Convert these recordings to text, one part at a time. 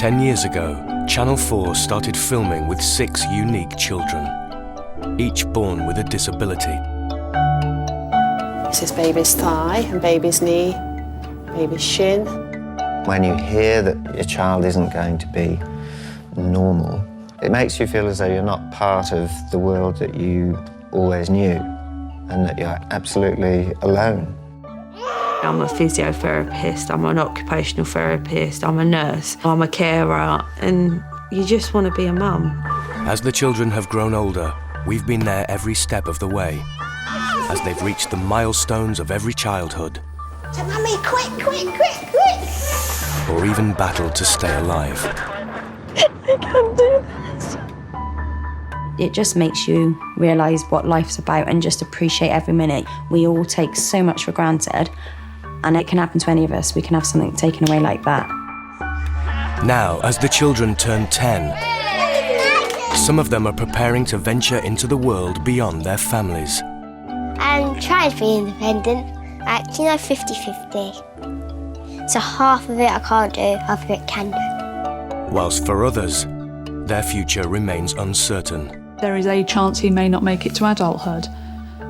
10 years ago, Channel 4 started filming with 6 unique children, each born with a disability. This is baby's thigh and baby's knee, baby's shin. When you hear that your child isn't going to be normal, it makes you feel as though you're not part of the world that you always knew and that you're absolutely alone. I'm a physiotherapist, I'm an occupational therapist, I'm a nurse, I'm a carer, and you just want to be a mum. As the children have grown older, we've been there every step of the way, as they've reached the milestones of every childhood. So, Mummy, quick! Or even battled to stay alive. I can't do this. It just makes you realise what life's about and just appreciate every minute. We all take so much for granted, and it can happen to any of us. We can have something taken away like that. Now, as the children turn 10, some of them are preparing to venture into the world beyond their families. I'm trying to be independent, 50-50. So half of it I can't do, half of it can do. Whilst for others, their future remains uncertain. There is a chance he may not make it to adulthood,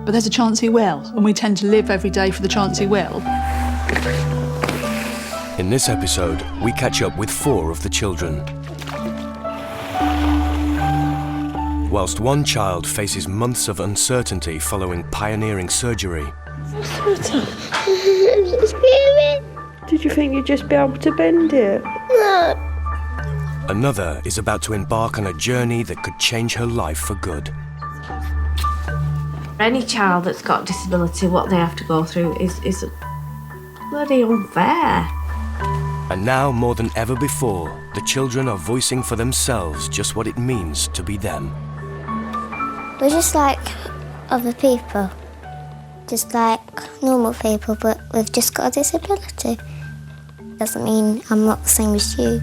but there's a chance he will, and we tend to live every day for the chance he will. In this episode, we catch up with 4 of the children. Whilst one child faces months of uncertainty following pioneering surgery, Did you think you'd just be able to bend it? No. another is about to embark on a journey that could change her life for good. Any child that's got a disability, what they have to go through is bloody unfair. And now, more than ever before, the children are voicing for themselves just what it means to be them. We're just like other people. Just like normal people, but we've just got a disability. Doesn't mean I'm not the same as you.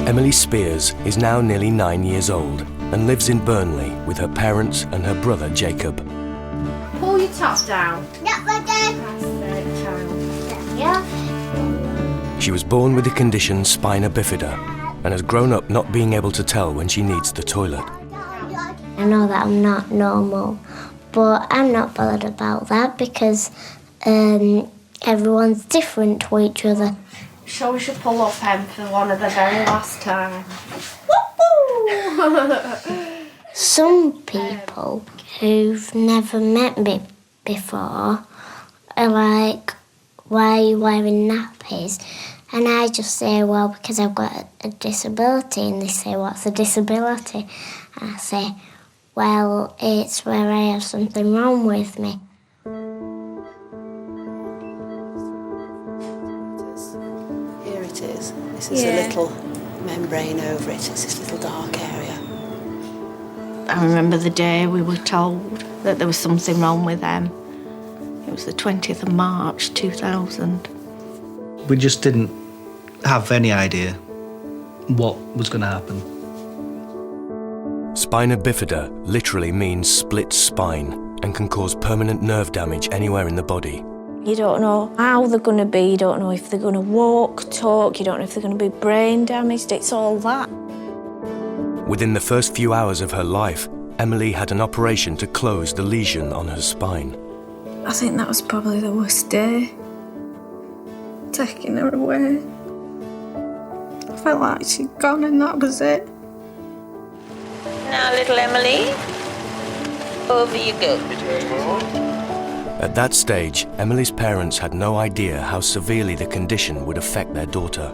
Emily Spears is now nearly 9 years old and lives in Burnley with her parents and her brother Jacob. Pull your top down. Not my dad. That's it, child. Yeah. She was born with the condition spina bifida and has grown up not being able to tell when she needs the toilet. I know that I'm not normal, but I'm not bothered about that because everyone's different to each other. Show us your pull-up, Em, for one of the very last time. Some people who've never met me before are like, why are you wearing nappies? And I just say, well, because I've got a disability. And they say, what's a disability? And I say, well, it's where I have something wrong with me. Here it is. This is a little membrane over it. It's this little dark area. I remember the day we were told that there was something wrong with them. It was the 20th of March, 2000. We just didn't have any idea what was going to happen. Spina bifida literally means split spine and can cause permanent nerve damage anywhere in the body. You don't know how they're going to be, you don't know if they're going to walk, talk, you don't know if they're going to be brain damaged, it's all that. Within the first few hours of her life, Emily had an operation to close the lesion on her spine. I think that was probably the worst day. Taking her away. I felt like she'd gone and that was it. Now, little Emily, over you go. At that stage, Emily's parents had no idea how severely the condition would affect their daughter.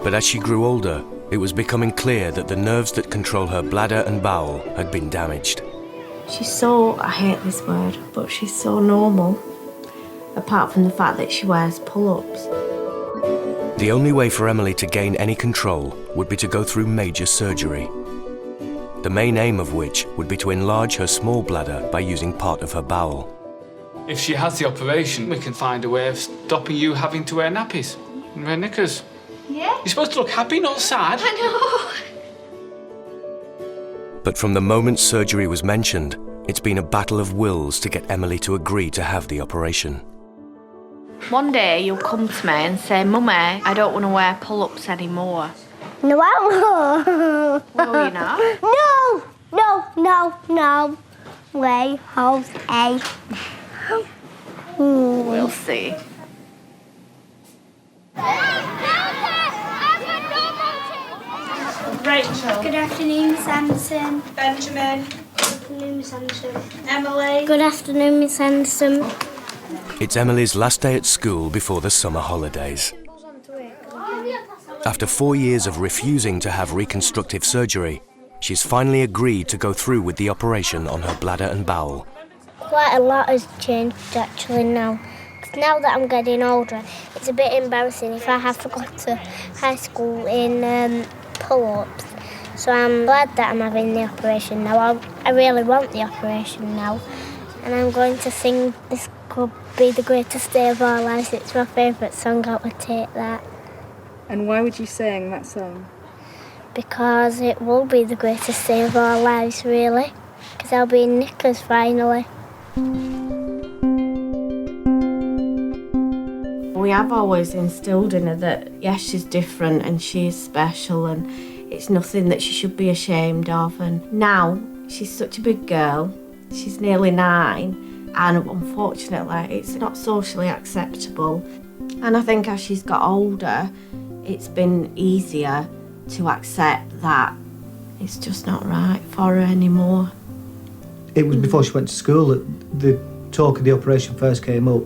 But as she grew older, it was becoming clear that the nerves that control her bladder and bowel had been damaged. She's so, I hate this word, but she's so normal, apart from the fact that she wears pull-ups. The only way for Emily to gain any control would be to go through major surgery. The main aim of which would be to enlarge her small bladder by using part of her bowel. If she has the operation, we can find a way of stopping you having to wear nappies and wear knickers. Yeah? You're supposed to look happy, not sad. I know. But from the moment surgery was mentioned, it's been a battle of wills to get Emily to agree to have the operation. One day you'll come to me and say, Mummy, I don't want to wear pull-ups anymore. No, I won't. Will you not? No. Wait, hold A. We'll see. Rachel. Good afternoon, Miss Anderson. Benjamin. Good afternoon, Miss Anderson. Emily. Good afternoon, Miss Anderson. It's Emily's last day at school before the summer holidays. After 4 years of refusing to have reconstructive surgery, she's finally agreed to go through with the operation on her bladder and bowel. Quite a lot has changed actually now. 'Cause now that I'm getting older, it's a bit embarrassing if I have to go to high school in pull-ups. So I'm glad that I'm having the operation now. I really want the operation now. And I'm going to sing This Could Be the Greatest Day of Our Lives. It's my favourite song, I would take that. And why would you sing that song? Because it will be the greatest day of our lives, really. Because I'll be in knickers finally. We have always instilled in her that, yes, she's different and she is special and it's nothing that she should be ashamed of. And now she's such a big girl. She's nearly 9 and unfortunately it's not socially acceptable. And I think as she's got older, it's been easier to accept that it's just not right for her anymore. It was before she went to school that the talk of the operation first came up.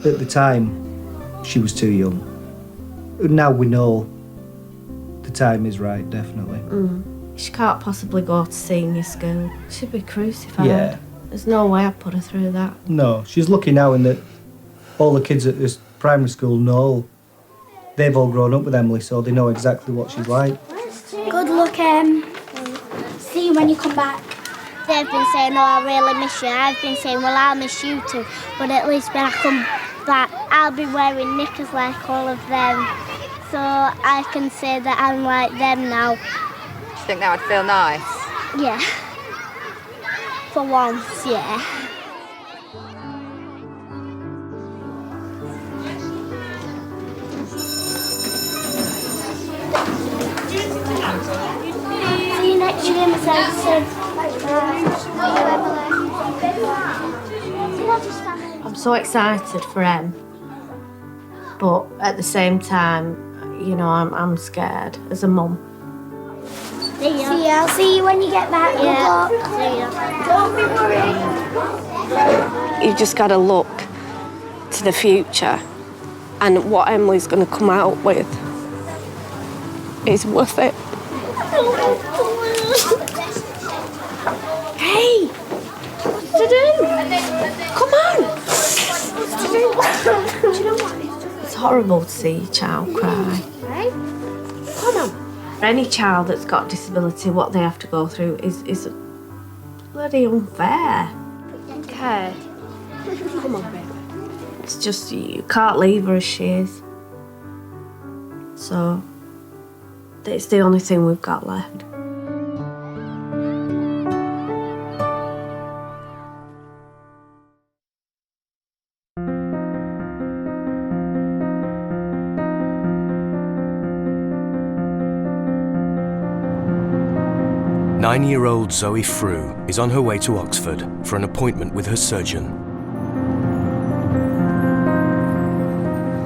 At the time, she was too young. Now we know the time is right, definitely. She can't possibly go to senior school. She'd be crucified. Yeah. There's no way I'd put her through that. No, she's lucky now in that all the kids at this primary school know. They've all grown up with Emily, so they know exactly what she's like. Good luck, see you when you come back. They've been saying, oh, I really miss you. I've been saying, well, I'll miss you too. But at least when I come back, I'll be wearing knickers like all of them. So I can say that I'm like them now. Do you think that would feel nice? Yeah. For once, yeah. See you next year, Miss Anderson. I'm so excited for Em, but at the same time, you know, I'm scared as a mum. See ya. I'll see you when you get back. Yeah. See ya. Don't be worried. You've just got to look to the future and what Emily's going to come out with is worth it. Hey, what's to do? Come on. What's to do? Do you know what? It's horrible to see a child cry. Come on. Any child that's got disability, what they have to go through is bloody unfair. Okay. Come on, baby. It's just, you can't leave her as she is. So, it's the only thing we've got left. Nine-year-old Zoe Frew is on her way to Oxford for an appointment with her surgeon.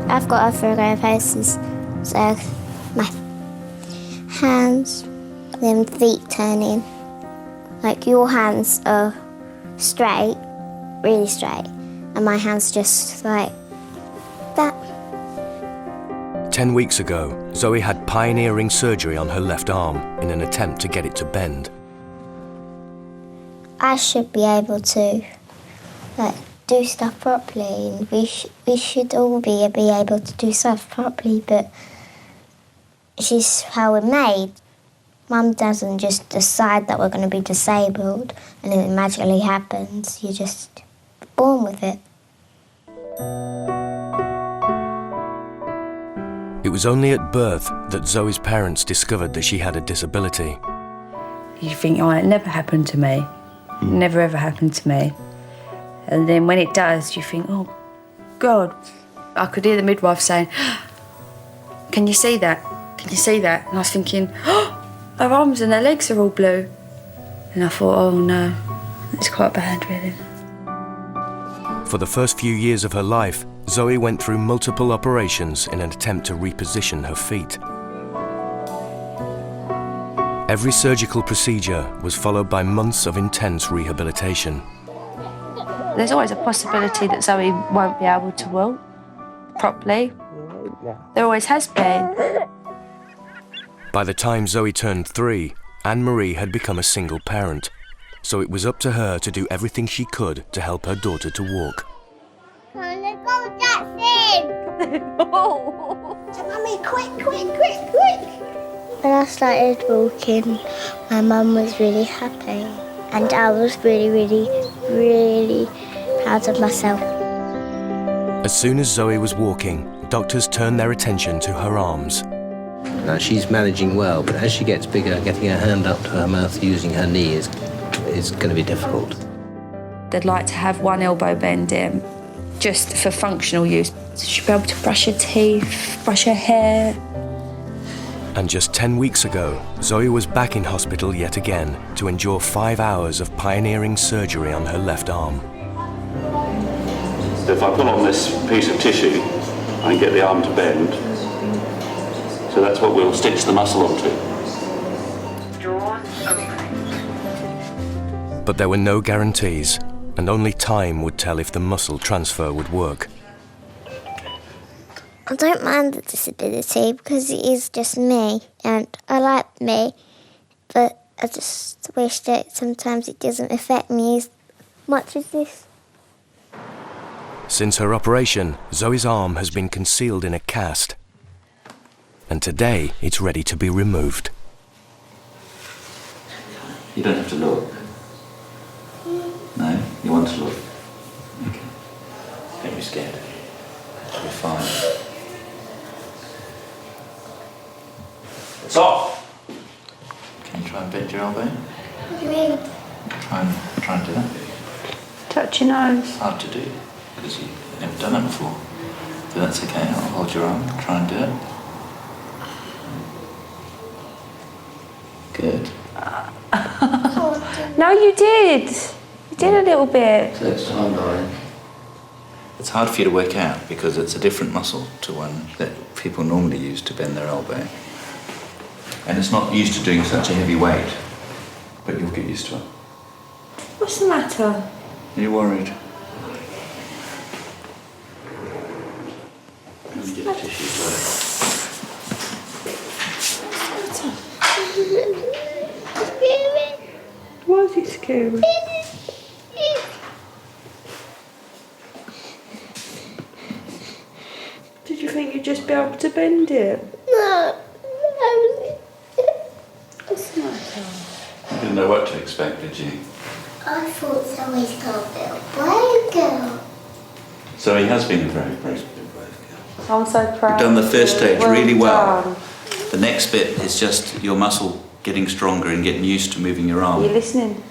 I've got arthritis, so my hands and feet turning. Like your hands are straight, really straight, and my hands just like that. 10 weeks ago, Zoe had pioneering surgery on her left arm in an attempt to get it to bend. I should be able to do stuff properly, and we should all be able to do stuff properly, but it's just how we're made. Mum doesn't just decide that we're going to be disabled and then it magically happens. You just born with it. It was only at birth that Zoe's parents discovered that she had a disability. You think, oh, it never happened to me. Never ever happened to me. And then when it does, you think, oh, God. I could hear the midwife saying, can you see that? Can you see that? And I was thinking, oh, her arms and her legs are all blue. And I thought, oh no, it's quite bad, really. For the first few years of her life, Zoe went through multiple operations in an attempt to reposition her feet. Every surgical procedure was followed by months of intense rehabilitation. There's always a possibility that Zoe won't be able to walk properly. There always has been. By the time Zoe turned 3, Anne-Marie had become a single parent, so it was up to her to do everything she could to help her daughter to walk. Mummy, quick! When I started walking, my mum was really happy, and I was really proud of myself. As soon as Zoe was walking, doctors turned their attention to her arms. Now, she's managing well, but as she gets bigger, getting her hand up to her mouth using her knee is going to be difficult. They'd like to have one elbow bend in, just for functional use. So she'd be able to brush her teeth, brush her hair. And just 10 weeks ago, Zoe was back in hospital yet again to endure 5 hours of pioneering surgery on her left arm. So if I pull on this piece of tissue, I can get the arm to bend. So that's what we'll stitch the muscle onto. But there were no guarantees, and only time would tell if the muscle transfer would work. I don't mind the disability because it is just me, and I like me, but I just wish that sometimes it doesn't affect me as much as this. Since her operation, Zoe's arm has been concealed in a cast, and today it's ready to be removed. You don't have to look. No? You want to look? Okay. Don't be scared. You're fine. It's off! Can you try and bend your elbow? What do you mean? Try and do that. Touch your nose. It's hard to do, because you've never done it before. But that's okay, I'll hold your arm, try and do it. Good. No, you did. You did a little bit. So it's time, darling. It's hard for you to work out because it's a different muscle to one that people normally use to bend their elbow. And it's not used to doing such a heavy weight, but you'll get used to it. What's the matter? Are you worried? Let me get the tissue, Why is it scary? Did you think you'd just be able to bend it? No. What's the matter? You didn't know what to expect, did you? I thought Zoe's got a little brave girl. So he has been a very brave girl. I'm so proud. You've done the first stage really well. Done. The next bit is just your muscle getting stronger and getting used to moving your arm. Are you listening?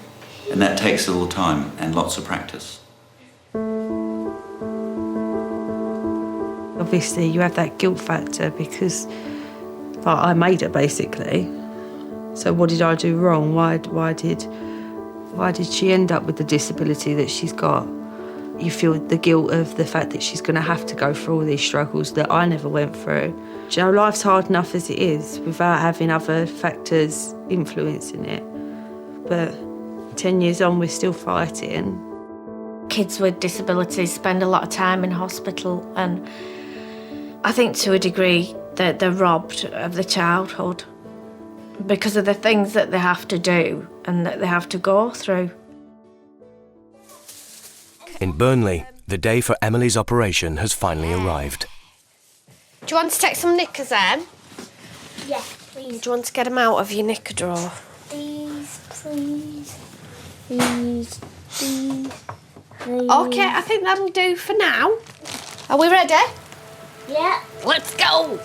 And that takes a little time and lots of practice. Obviously, you have that guilt factor because I made her, basically. So what did I do wrong? Why did she end up with the disability that she's got? You feel the guilt of the fact that she's going to have to go through all these struggles that I never went through. Do you know, life's hard enough as it is without having other factors influencing it. But 10 years on, we're still fighting. Kids with disabilities spend a lot of time in hospital, and I think to a degree that they're robbed of their childhood because of the things that they have to do and that they have to go through. In Burnley, the day for Emily's operation has finally arrived. Do you want to take some knickers, Em? Yes, please. Do you want to get them out of your knicker drawer? Please. please. Okay, I think that'll do for now. Are we ready? Yeah. Let's go!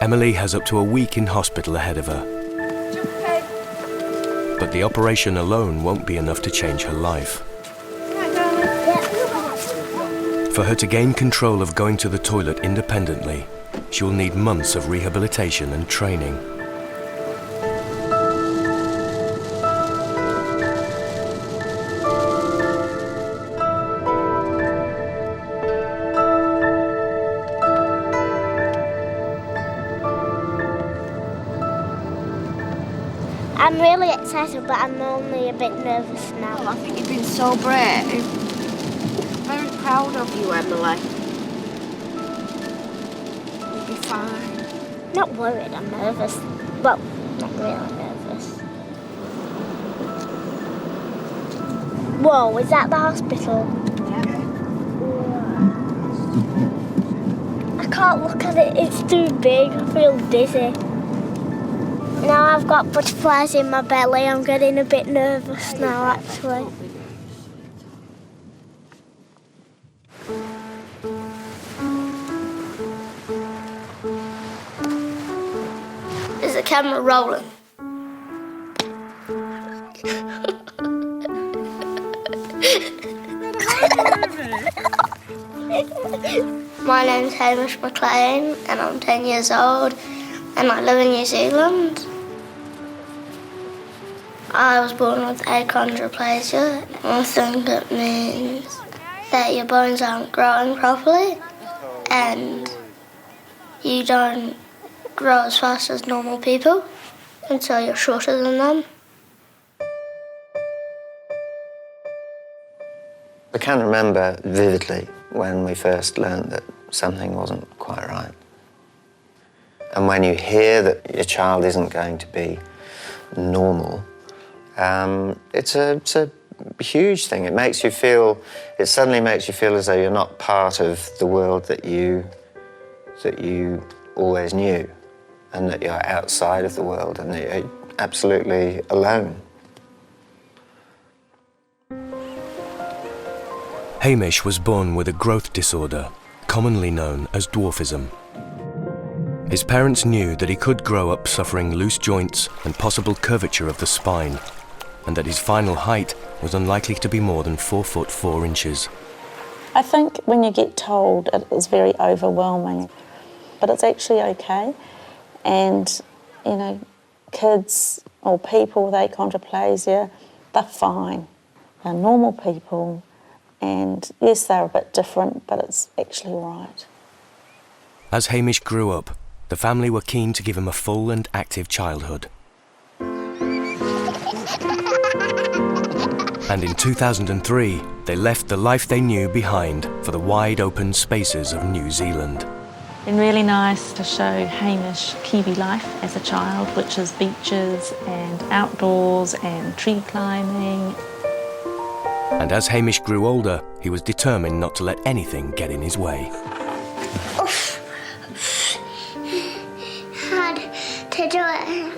Emily has up to a week in hospital ahead of her. But the operation alone won't be enough to change her life. For her to gain control of going to the toilet independently, she will need months of rehabilitation and training. I'm really excited, but I'm only a bit nervous now. I think you've been so brave. Very proud of you, Emily. You'll be fine. Not worried, I'm nervous. Well, not really nervous. Whoa, is that the hospital? Yeah. I can't look at it, it's too big. I feel dizzy. Now I've got butterflies in my belly. I'm getting a bit nervous now, actually. Is the camera rolling? My name's Hamish McLean and I'm 10 years old and I live in New Zealand. I was born with achondroplasia. I think it means that your bones aren't growing properly and you don't grow as fast as normal people, and so you're shorter than them. I can remember vividly when we first learned that something wasn't quite right. And when you hear that your child isn't going to be normal, it's a huge thing. It suddenly makes you feel as though you're not part of the world that you always knew, and that you're outside of the world and that you're absolutely alone. Hamish was born with a growth disorder, commonly known as dwarfism. His parents knew that he could grow up suffering loose joints and possible curvature of the spine, and that his final height was unlikely to be more than 4 foot 4 inches. I think when you get told, it is very overwhelming, but it's actually okay. And, you know, kids or people with achondroplasia, they're fine. They're normal people, and yes, they're a bit different, but it's actually all right. As Hamish grew up, the family were keen to give him a full and active childhood. And in 2003, they left the life they knew behind for the wide open spaces of New Zealand. Been really nice to show Hamish Kiwi life as a child, which is beaches and outdoors and tree climbing. And as Hamish grew older, he was determined not to let anything get in his way. Hard to do it.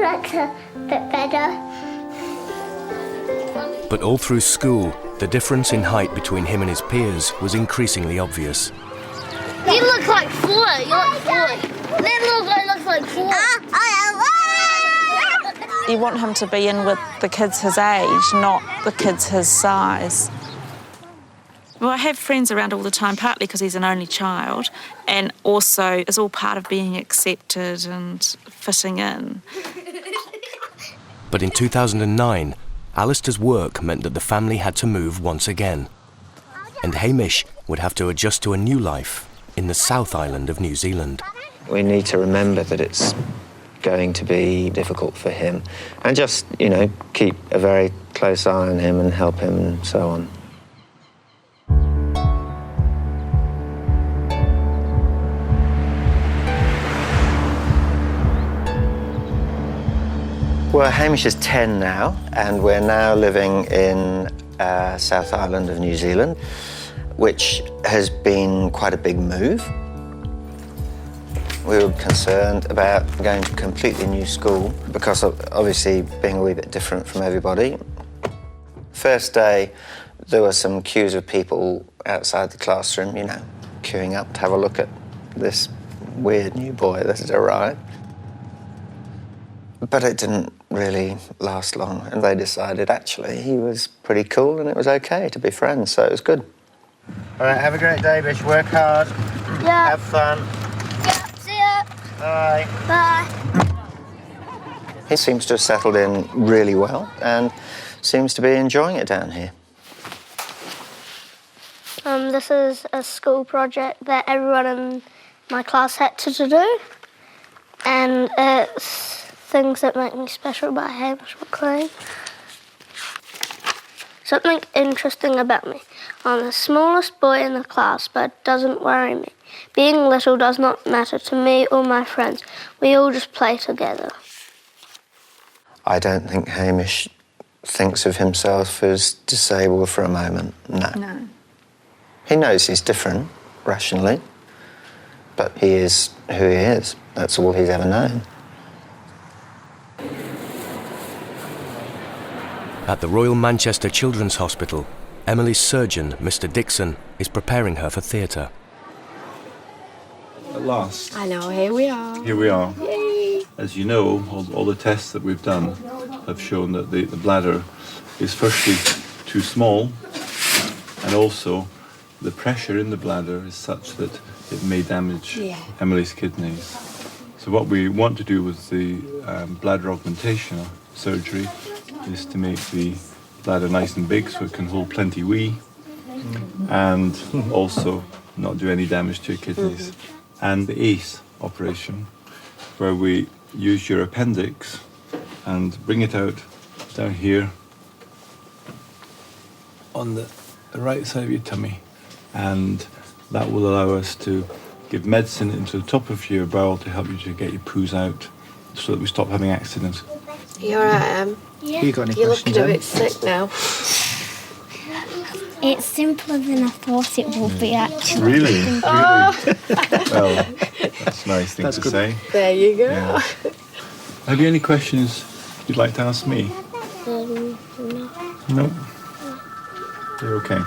That's a bit better. But all through school, the difference in height between him and his peers was increasingly obvious. You look like 4. You look 4. That little guy looks like 4. You want him to be in with the kids his age, not the kids his size. Well, I have friends around all the time, partly because he's an only child, and also it's all part of being accepted and fitting in. But in 2009, Alistair's work meant that the family had to move once again, and Hamish would have to adjust to a new life in the South Island of New Zealand. We need to remember that it's going to be difficult for him, and just, you know, keep a very close eye on him and help him and so on. Well, Hamish is 10 now, and we're now living in South Island of New Zealand, which has been quite a big move. We were concerned about going to a completely new school because of obviously being a wee bit different from everybody. First day, there were some queues of people outside the classroom, you know, queuing up to have a look at this weird new boy that had arrived. But it didn't really last long, and they decided actually he was pretty cool and it was okay to be friends, so it was good. All right, have a great day, Bish. Work hard. Yeah. Have fun. Yeah, see ya. Bye. Bye. He seems to have settled in really well and seems to be enjoying it down here. This is a school project that everyone in my class had to do, and it's things that make me special about Hamish McLean. Something interesting about me. I'm the smallest boy in the class, but it doesn't worry me. Being little does not matter to me or my friends. We all just play together. I don't think Hamish thinks of himself as disabled for a moment, no. No. He knows he's different, rationally, but he is who he is. That's all he's ever known. At the Royal Manchester Children's Hospital, Emily's surgeon, Mr. Dixon, is preparing her for theatre. At last. I know, here we are. Here we are. Yay! As you know, all the tests that we've done have shown that the bladder is firstly too small, and also the pressure in the bladder is such that it may damage Emily's kidneys. So what we want to do with the bladder augmentation surgery is to make the bladder nice and big so it can hold plenty wee, and also not do any damage to your kidneys. And the ACE operation, where we use your appendix and bring it out down here on the right side of your tummy, and that will allow us to give medicine into the top of your bowel to help you to get your poos out so that we stop having accidents. You alright, Yeah. You got any You're looking questions, a bit sick now. It's simpler than I thought it would be, actually. Really? Oh. Well, that's a nice thing That's to good. say. There you go. Yeah. Have you any questions you'd like to ask me? No. No? You're okay.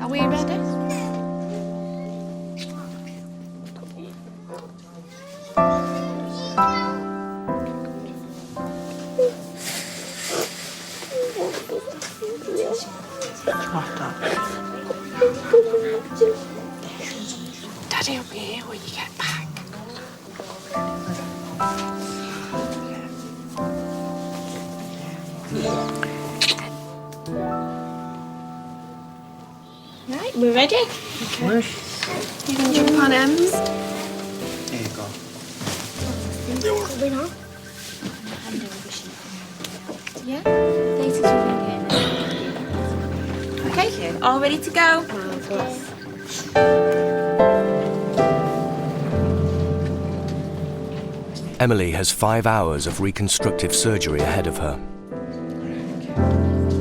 Are we ready? Daddy will be here when you get back. Right, we're ready? Okay. You can jump on Ems. Here you go. Yeah? Okay, all ready to go? Emily has 5 hours of reconstructive surgery ahead of her.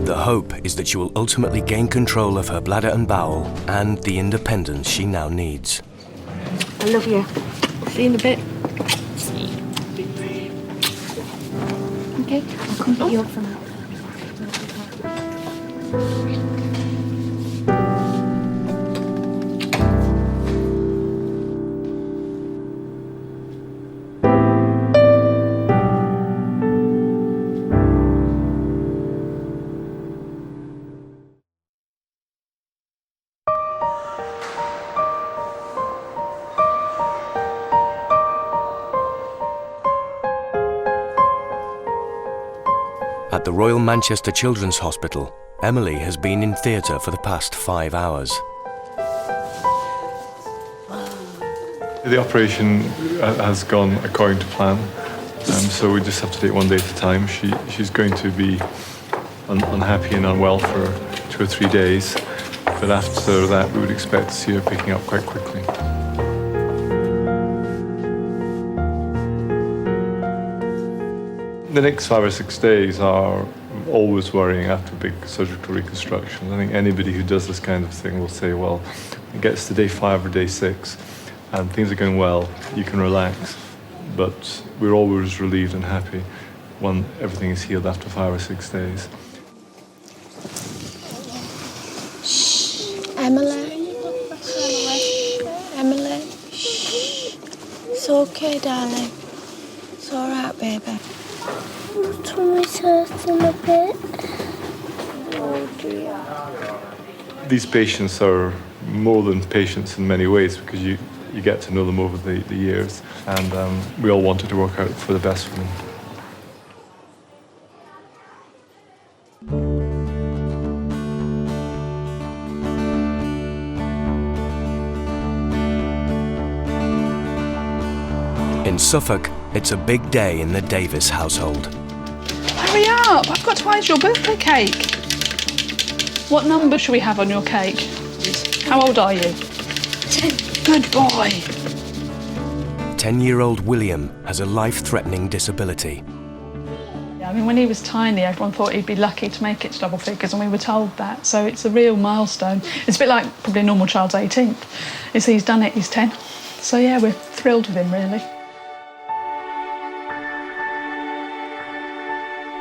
The hope is that she will ultimately gain control of her bladder and bowel and the independence she now needs. I love you. See you in a bit. Okay, I'll come pick you up from that. At the Royal Manchester Children's Hospital, Emily has been in theatre for the past 5 hours. The operation has gone according to plan, so we just have to take it one day at a time. She's going to be unhappy and unwell for 2 or 3 days, but after that we would expect to see her picking up quite quickly. The next 5 or 6 days are always worrying after big surgical reconstructions. I think anybody who does this kind of thing will say, well, it gets to day 5 or day 6 and things are going well, you can relax. But we're always relieved and happy when everything is healed after 5 or 6 days. Emily. Emily. Shh. It's okay, darling. It's all right, baby. My tummy's hurting a bit. Oh dear. These patients are more than patients in many ways because you get to know them over the years, and we all wanted to work out for the best for them. In Suffolk, it's a big day in the Davis household. Hurry up! I've got to eat your birthday cake. What number should we have on your cake? How old are you? 10. Good boy. 10-year-old William has a life-threatening disability. I mean, when he was tiny, everyone thought he'd be lucky to make it to double figures, and we were told that. So it's a real milestone. It's a bit like probably a normal child's 18th. He's done it, he's 10. So yeah, we're thrilled with him, really.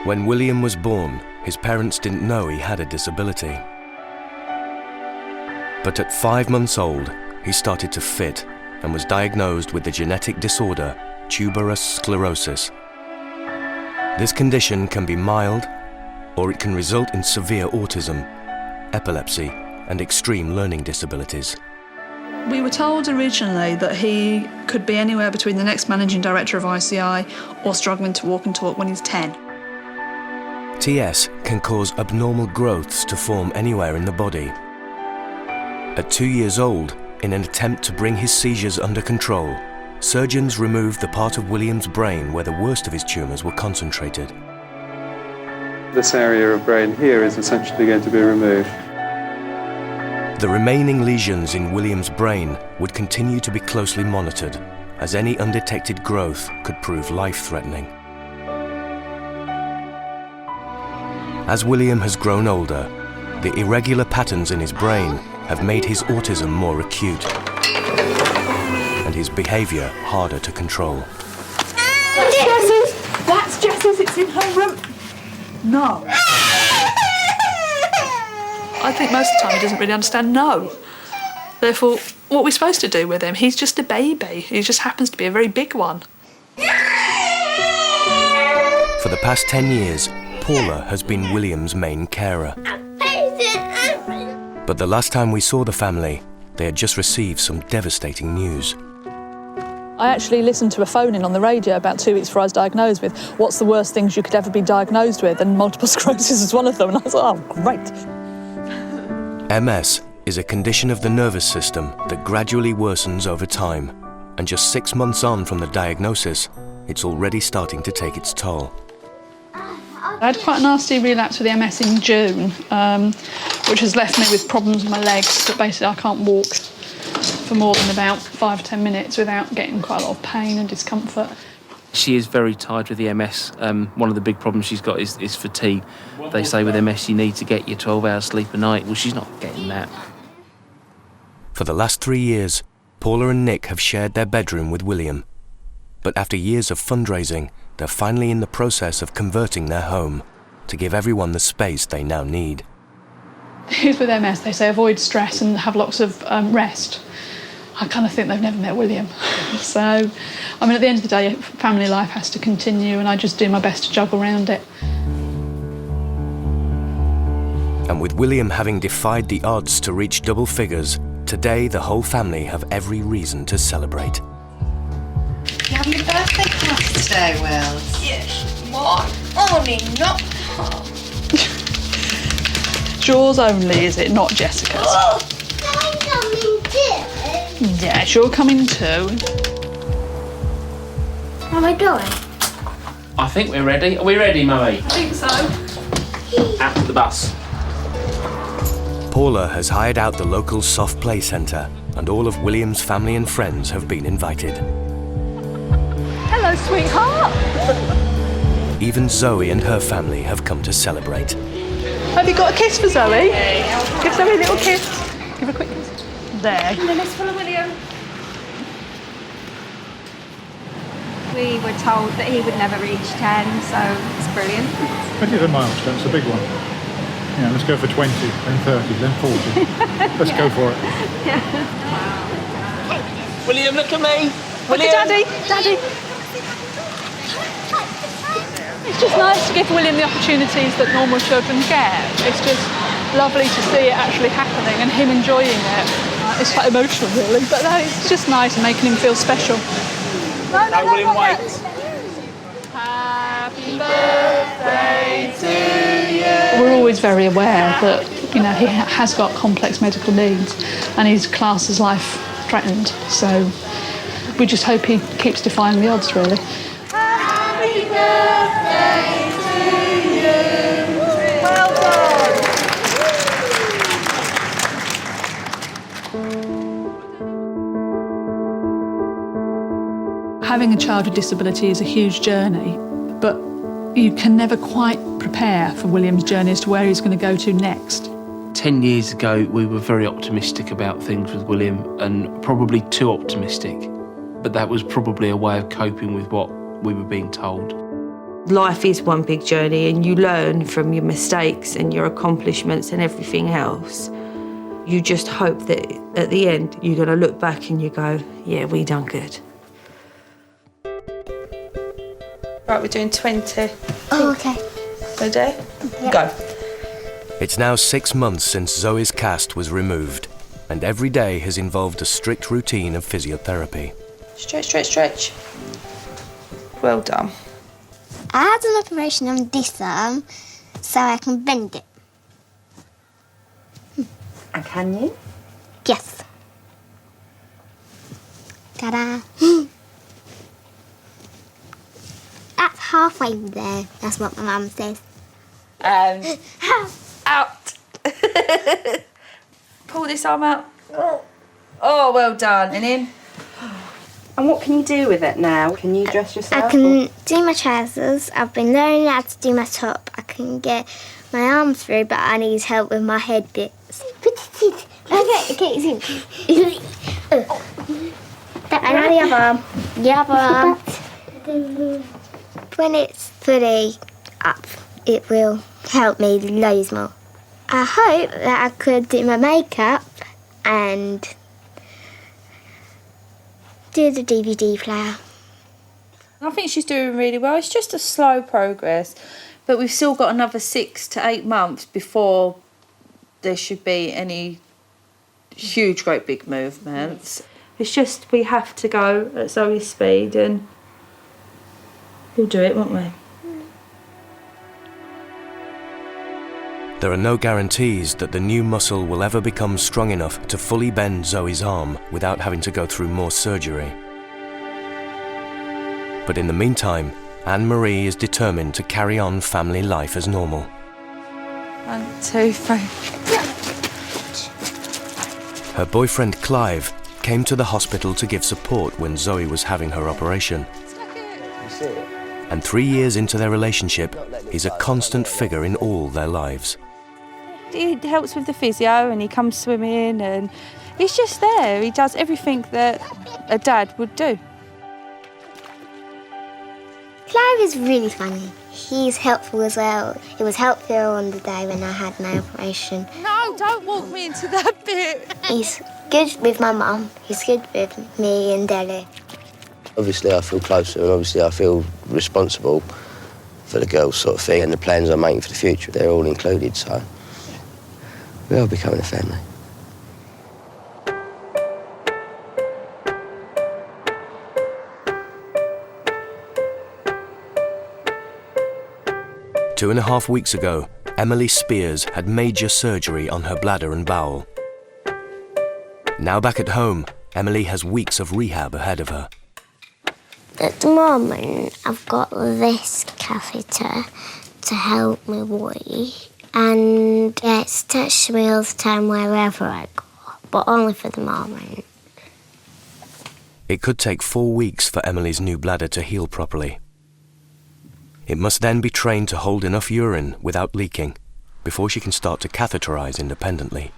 When William was born, his parents didn't know he had a disability. But at 5 months old, he started to fit and was diagnosed with the genetic disorder tuberous sclerosis. This condition can be mild, or it can result in severe autism, epilepsy, and extreme learning disabilities. We were told originally that he could be anywhere between the next managing director of ICI or struggling to walk and talk when he's 10. TS can cause abnormal growths to form anywhere in the body. At 2 years old, in an attempt to bring his seizures under control, surgeons removed the part of William's brain where the worst of his tumours were concentrated. This area of brain here is essentially going to be removed. The remaining lesions in William's brain would continue to be closely monitored, as any undetected growth could prove life-threatening. As William has grown older, the irregular patterns in his brain have made his autism more acute and his behaviour harder to control. That's Jess's! That's Jess's, it's in her room. No. I think most of the time he doesn't really understand no. Therefore, what are we supposed to do with him? He's just a baby. He just happens to be a very big one. For the past 10 years, Paula has been William's main carer. But the last time we saw the family, they had just received some devastating news. I actually listened to a phone-in on the radio about 2 weeks before I was diagnosed with what's the worst things you could ever be diagnosed with, and multiple sclerosis is one of them, and I was like, oh, great. MS is a condition of the nervous system that gradually worsens over time, and just 6 months on from the diagnosis, it's already starting to take its toll. I had quite a nasty relapse with the MS in June, which has left me with problems with my legs, that basically I can't walk for more than about 5 or 10 minutes without getting quite a lot of pain and discomfort. She is very tired with the MS. One of the big problems she's got is fatigue. They say with MS you need to get your 12 hours sleep a night. Well, she's not getting that. For the last 3 years, Paula and Nick have shared their bedroom with William. But after years of fundraising, they're finally in the process of converting their home to give everyone the space they now need. With MS, they say avoid stress and have lots of rest. I kind of think they've never met William. So, I mean, at the end of the day, family life has to continue, and I just do my best to juggle around it. And with William having defied the odds to reach double figures, today the whole family have every reason to celebrate. You having a birthday party today, Will? Yes. What? Only not. It's yours only, is it? Not Jessica's. Oh. I'm coming too. Yes, you're coming too. Am I going? I think we're ready. Are we ready, Mummy? I think so. Out to the bus. Paula has hired out the local soft play centre, and all of William's family and friends have been invited. Hello, sweetheart. Even Zoe and her family have come to celebrate. Have you got a kiss for Zoe? Give Zoe a little kiss. Give her a quick kiss. There. And then it's full of William. we were told that he would never reach 10, so it's brilliant. 20 is a milestone, it's a big one. Yeah, let's go for 20, then 30, then 40. Let's go for it. William, look at me. Look at Daddy. Daddy. It's just nice to give William the opportunities that normal children get. It's just lovely to see it actually happening and him enjoying it. It's quite emotional, really, but no, it's just nice and making him feel special. No, William, wait. Happy birthday to you. We're always very aware that, you know, he has got complex medical needs and his class is life threatened. So we just hope he keeps defying the odds, really. Happy birthday to you. Well done. Having a child with disability is a huge journey, but you can never quite prepare for William's journey as to where he's going to go to next. 10 years ago, we were very optimistic about things with William, and probably too optimistic. But that was probably a way of coping with what we were being told. Life is one big journey, and you learn from your mistakes and your accomplishments and everything else. You just hope that at the end you're going to look back and you go, yeah, we done good. Right, we're doing 20. Oh, okay. Ready? Yep. Go. It's now 6 months since Zoe's cast was removed, and every day has involved a strict routine of physiotherapy. Stretch, stretch, stretch. Well done. I had an operation on this arm so I can bend it. And can you? Yes. Ta-da. That's halfway there. That's what my mum says. Out. Pull this arm out. Oh, well done. And in. And what can you do with it now? Can you dress yourself? I can do my trousers. I've been learning how to do my top. I can get my arms through, but I need help with my head bits. Okay. And the other arm. The other arm. When it's fully up, it will help me loads more. I hope that I could do my makeup and do the DVD player. I think she's doing really well. It's just a slow progress, but we've still got another 6 to 8 months before there should be any huge, great big movements. It's just we have to go at Zoe's speed and we'll do it, won't we? There are no guarantees that the new muscle will ever become strong enough to fully bend Zoe's arm without having to go through more surgery. But in the meantime, Anne-Marie is determined to carry on family life as normal. 1, 2, 3. Her boyfriend Clive came to the hospital to give support when Zoe was having her operation. And 3 years into their relationship, he's a constant figure in all their lives. He helps with the physio and he comes swimming and he's just there. He does everything that a dad would do. Clive is really funny. He's helpful as well. He was helpful on the day when I had my operation. No, don't walk me into that bit. He's good with my mum. He's good with me and Deli. Obviously I feel closer and obviously I feel responsible for the girls sort of thing, and the plans I'm making for the future, they're all included, so we are becoming a family. Two and a half weeks ago, Emily Spears had major surgery on her bladder and bowel. Now back at home, Emily has weeks of rehab ahead of her. At the moment, I've got this catheter to help me wee, and it's touched me all the time wherever I go, but only for the moment. It could take 4 weeks for Emily's new bladder to heal properly. It must then be trained to hold enough urine without leaking before she can start to catheterize independently.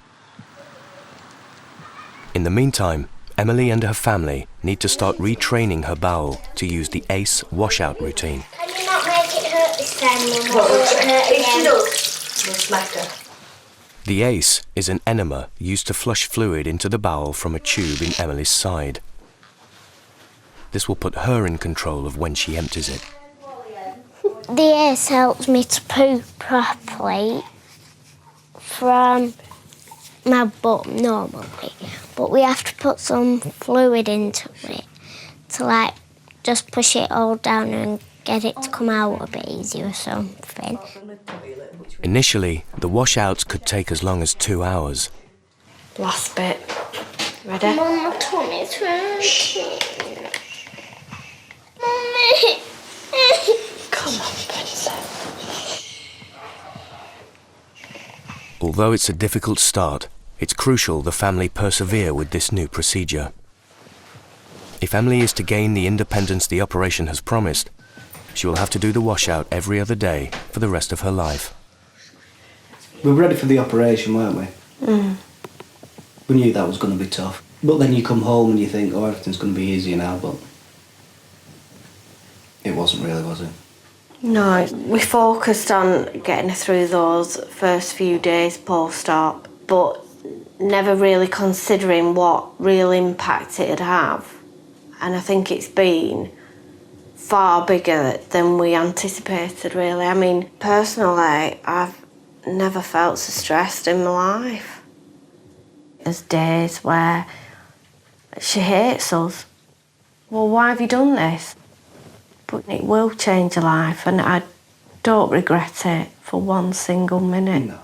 In the meantime, Emily and her family need to start retraining her bowel to use the ACE washout routine. Can you not make it hurt this time, Mum? Or will it hurt again? We'll smack her. The ACE is an enema used to flush fluid into the bowel from a tube in Emily's side. This will put her in control of when she empties it. The ACE helps me to poo properly from my butt normally, but we have to put some fluid into it to like just push it all down and get it to come out a bit easier or something. Initially, the washouts could take as long as 2 hours. Last bit. Ready? Mum, my tummy's hurting. Mummy! Come on, princess. Although it's a difficult start, it's crucial the family persevere with this new procedure. If Emily is to gain the independence the operation has promised, she will have to do the washout every other day for the rest of her life. We were ready for the operation, weren't we? We knew that was going to be tough. But then you come home and you think, oh, everything's going to be easier now, but it wasn't really, was it? No, we focused on getting her through those first few days post-op, but never really considering what real impact it'd have. And I think it's been far bigger than we anticipated, really. I mean, personally, I've never felt so stressed in my life. There's days where she hates us. Well, why have you done this? But it will change your life, and I don't regret it for one single minute. No.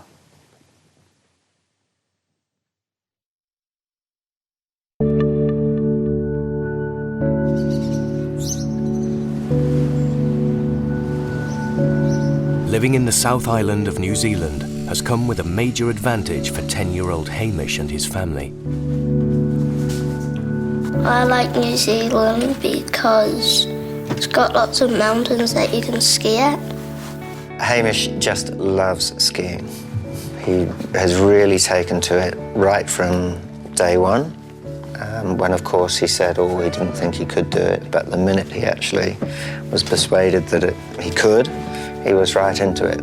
Living in the South Island of New Zealand has come with a major advantage for 10-year-old Hamish and his family. I like New Zealand because it's got lots of mountains that you can ski at. Hamish just loves skiing. He has really taken to it right from day one. When, of course, he said, oh, he didn't think he could do it, but the minute he actually was persuaded that he could, he was right into it.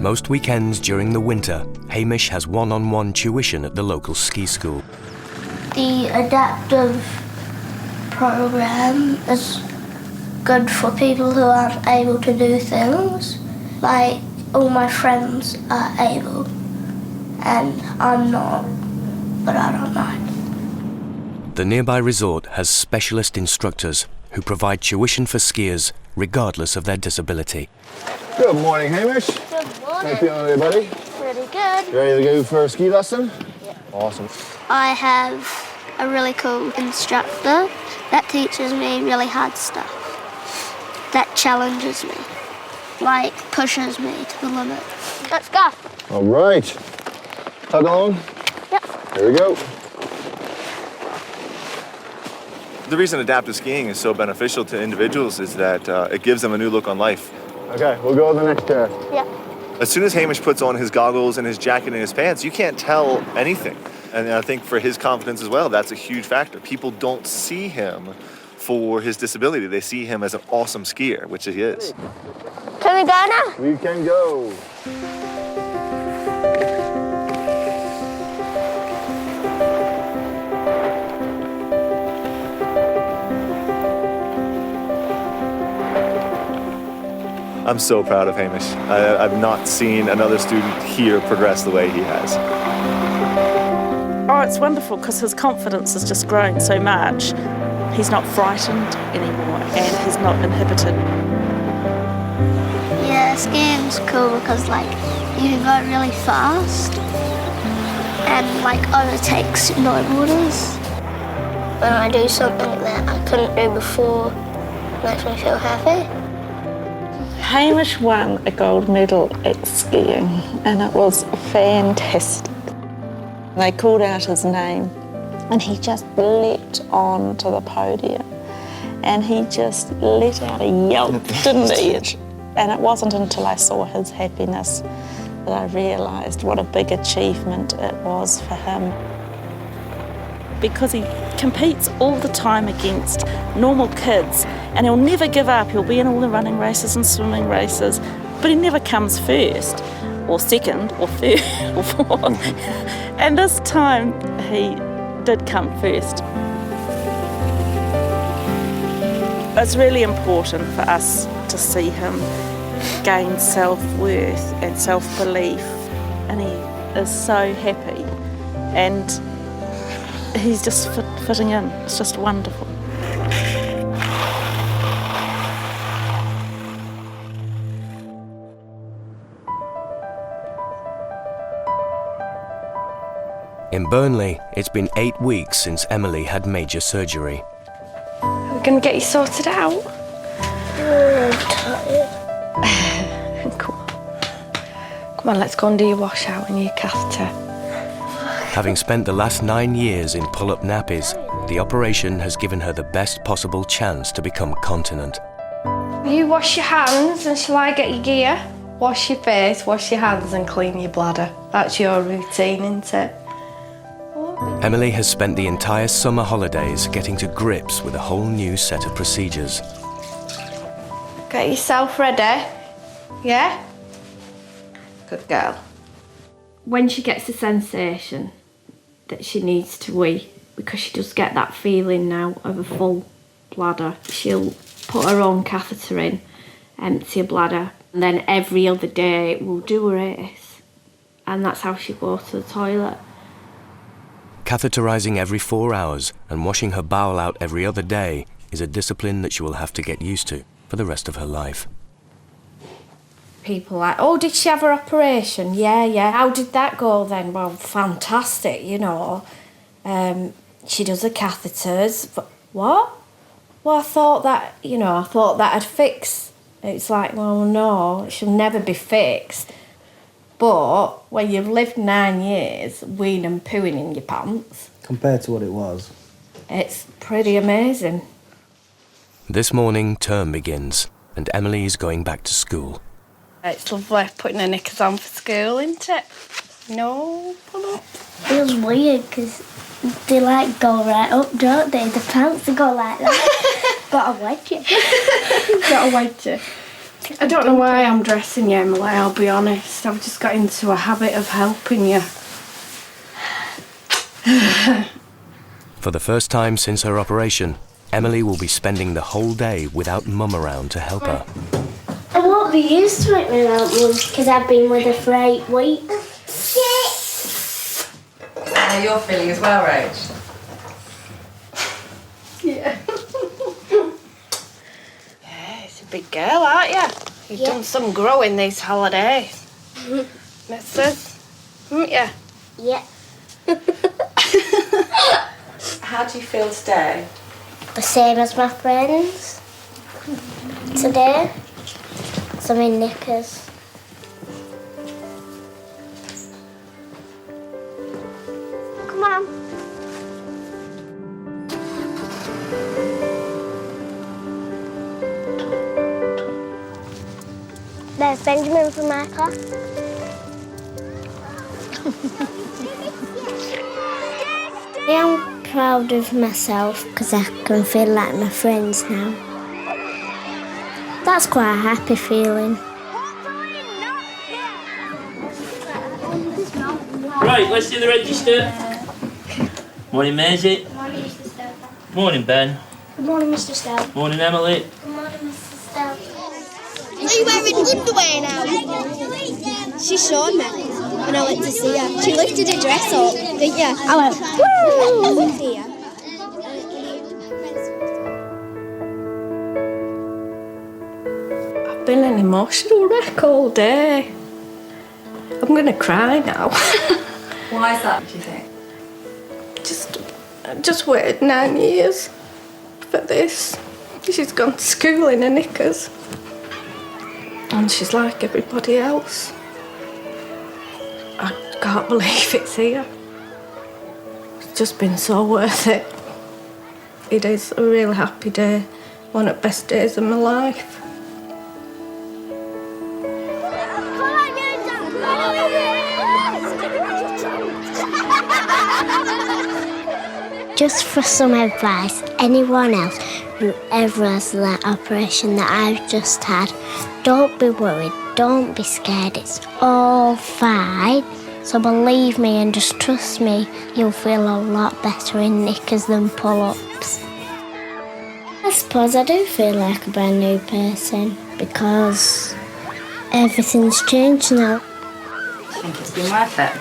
Most weekends during the winter, Hamish has one-on-one tuition at the local ski school. The adaptive program is good for people who aren't able to do things. Like, all my friends are able, and I'm not, but I don't mind. The nearby resort has specialist instructors who provide tuition for skiers regardless of their disability. Good morning, Hamish. Good morning. How you feeling today, buddy? Pretty good. You ready to go for a ski lesson? Yeah. Awesome. I have a really cool instructor that teaches me really hard stuff, that challenges me, like pushes me to the limit. Let's go. All right. Tug along? Yep. Here we go. The reason adaptive skiing is so beneficial to individuals is that it gives them a new look on life. Okay, we'll go to the next chair. Yeah. As soon as Hamish puts on his goggles and his jacket and his pants, you can't tell anything. And I think for his confidence as well, that's a huge factor. People don't see him for his disability. They see him as an awesome skier, which he is. Can we go now? We can go. I'm so proud of Hamish. I've not seen another student here progress the way he has. Oh, it's wonderful because his confidence has just grown so much. He's not frightened anymore and he's not inhibited. Yeah, skiing's cool because like you can go really fast and like overtake snowboarders. When I do something that I couldn't do before, it makes me feel happy. Hamish won a gold medal at skiing and it was fantastic. They called out his name and he just leapt onto the podium and he just let out a yelp, didn't he? And it wasn't until I saw his happiness that I realised what a big achievement it was for him. because he competes all the time against normal kids, and he'll never give up. He'll be in all the running races and swimming races, but he never comes first or second or third or fourth. And this time he did come first. It's really important for us to see him gain self-worth and self-belief, and he is so happy and he's just fitting in. It's just wonderful. In Burnley, it's been 8 weeks since Emily had major surgery. We're going to get you sorted out. Come on, let's go and do your washout and your catheter. Having spent the last 9 years in pull-up nappies, the operation has given her the best possible chance to become continent. You wash your hands and shall I get your gear? Wash your face, wash your hands and clean your bladder. That's your routine, isn't it? Emily has spent the entire summer holidays getting to grips with a whole new set of procedures. Get yourself ready, yeah? Good girl. When she gets the sensation that she needs to wee, because she does get that feeling now of a full bladder, she'll put her own catheter in, empty her bladder, and then every other day we'll do her race. And that's how she'll go to the toilet. Catheterizing every 4 hours and washing her bowel out every other day is a discipline that she will have to get used to for the rest of her life. People are like, oh, did she have her operation? Yeah. How did that go then? Well, fantastic, you know. She does her catheters. But what? Well, I thought that'd fix. It's like, well, no, she'll never be fixed. But when you've lived 9 years weeing and pooing in your pants... Compared to what it was. It's pretty amazing. This morning, term begins, and Emily is going back to school. It's lovely putting her knickers on for school, isn't it? No, pull up. Feels weird because they like go right up, don't they? The pants go like that. Gotta wedge it. Gotta wedge it. I don't know why I'm dressing you, Emily, I'll be honest. I've just got into a habit of helping you. For the first time since her operation, Emily will be spending the whole day without Mum around to help her. I won't be used to it without Mum because I've been with her for 8 weeks. How you're feeling as well, Rach? Yeah. Big girl, aren't you? You've done some growing these holidays. Missus, haven't you? Yeah. How do you feel today? The same as my friends. Today, I'm in knickers. Come on. There's Benjamin from my class. I am proud of myself because I can feel like my friends now. That's quite a happy feeling. Right, let's do the register. Morning, Maisie. Morning, Mr. Stowe. Morning, Ben. Good morning, Mr. Stowe. Morning, Emily. Good morning, Mr. Stowe. Are you wearing underwear now? She showed me when I went to see her. She lifted her dress up, didn't you? I went, woo! I've been an emotional wreck all day. I'm going to cry now. Why is that, do you think? Just waited 9 years for this. She's gone to school in her knickers. And she's like everybody else. I can't believe it's here. It's just been so worth it. It is a real happy day. One of the best days of my life. Just for some advice, anyone else who ever has that operation that I've just had, don't be worried, don't be scared, it's all fine. So believe me and just trust me, you'll feel a lot better in knickers than pull-ups. I suppose I do feel like a brand new person because everything's changed now. I think it's been worth it.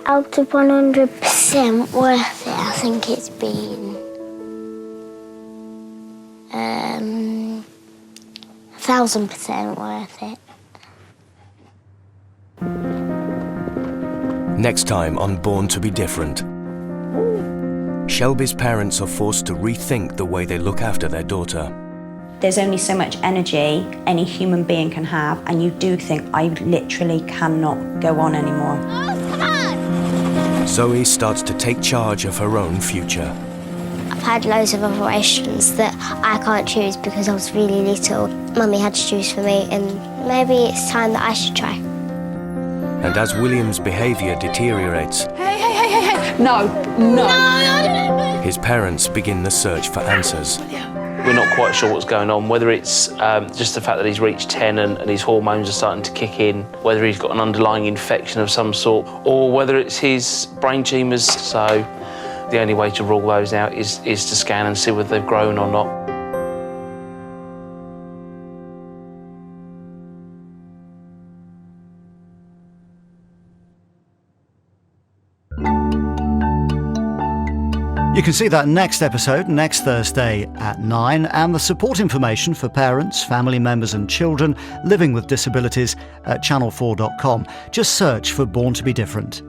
Out of 100% worth it, I think it's been 1,000% worth it. Next time on Born to be Different. Shelby's parents are forced to rethink the way they look after their daughter. There's only so much energy any human being can have, and you do think, I literally cannot go on anymore. Zoe starts to take charge of her own future. I've had loads of operations that I can't choose because I was really little. Mummy had to choose for me, and maybe it's time that I should try. And as William's behaviour deteriorates, No. his parents begin the search for answers. We're not quite sure what's going on, whether it's just the fact that he's reached 10 and his hormones are starting to kick in, whether he's got an underlying infection of some sort, or whether it's his brain tumours. So the only way to rule those out is to scan and see whether they've grown or not. You can see that next episode next Thursday at 9, and the support information for parents, family members and children living with disabilities at channel4.com. Just search for Born to be Different.